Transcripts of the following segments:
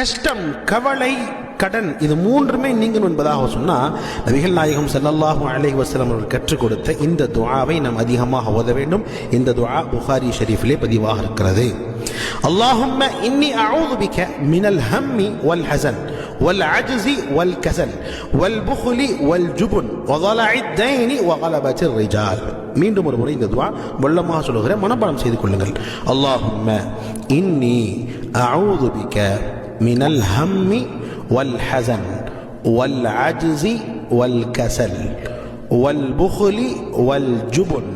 கஷ்டம், கவலை, கடன் இது மூன்றுமே நீங்கணும் என்பதாக சொன்னா நபிகள் நாயகம் ஸல்லல்லாஹு அலைஹி வஸல்லம் அவர்கள் கற்றுக் கொடுத்த இந்த துஆவை நாம் அதிகமாக ஓத வேண்டும். இந்த துஆ புகாரி ஷரீஃபிலே பதிவாக இருக்கிறது. அல்லாஹும்ம இன்னி அஊது பிக மினல் ஹம்மி வல் ஹஸன் வல் அஜ்ஸி வல் கஸல் வல் புக்லி வல் ஜுபன் வதலஇத் தைனி வகலபத்திர் ரிஜால். மீண்டும் ஒரு முறை இந்த துஆ வல்லமாக சொல்லுகிறேன், மனப்பாடம் செய்து கொள்ளுங்கள். அல்லாஹும்ம இன்னி அஊது பிக من الهم والحزن والعجز والكسل والبخل والجبن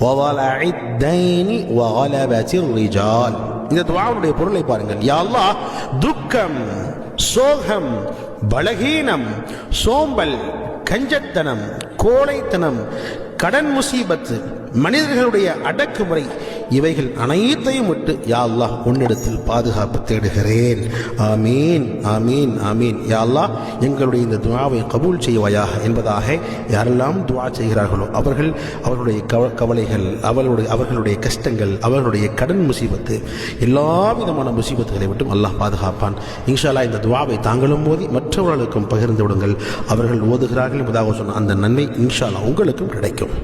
وضلع الدين وغلبة الرجال. இந்த துஆவுடைய பொருளை பாருங்கள். யா அல்லாஹ், துக்கம், சோகம், பலகீனம், சோம்பல், கஞ்சத்தனம், கோழைத்தனம், கடன் முசீபத்து, மனிதர்களுடைய அடக்குமுறை இவைகள் அனைத்தையும் விட்டு யா அல்லாஹ் உன்னிடத்தில் பாதுகாப்பு தேடுகிறேன். ஆமீன், ஆமீன், ஆமீன். யா அல்லாஹ், எங்களுடைய இந்த துஆவை கபூல் செய்வாயாக என்பதாக யாரெல்லாம் துஆ செய்கிறார்களோ அவர்களுடைய கவலைகள், அவர்களுடைய கஷ்டங்கள், அவர்களுடைய கடன் முசீபத்து, எல்லா விதமான முசீபத்துகளை விட்டும் அல்லாஹ் பாதுகாப்பான். இன்ஷா அல்லாஹ் இந்த துஆவை தாங்களும் ஓதி மற்றவர்களுக்கும் பகிர்ந்து விடுங்கள். அவர்கள் ஓதுகிறார்கள் என்பதாக சொன்ன அந்த நன்மை இன்ஷா அல்லாஹ் உங்களுக்கும் கிடைக்கும்.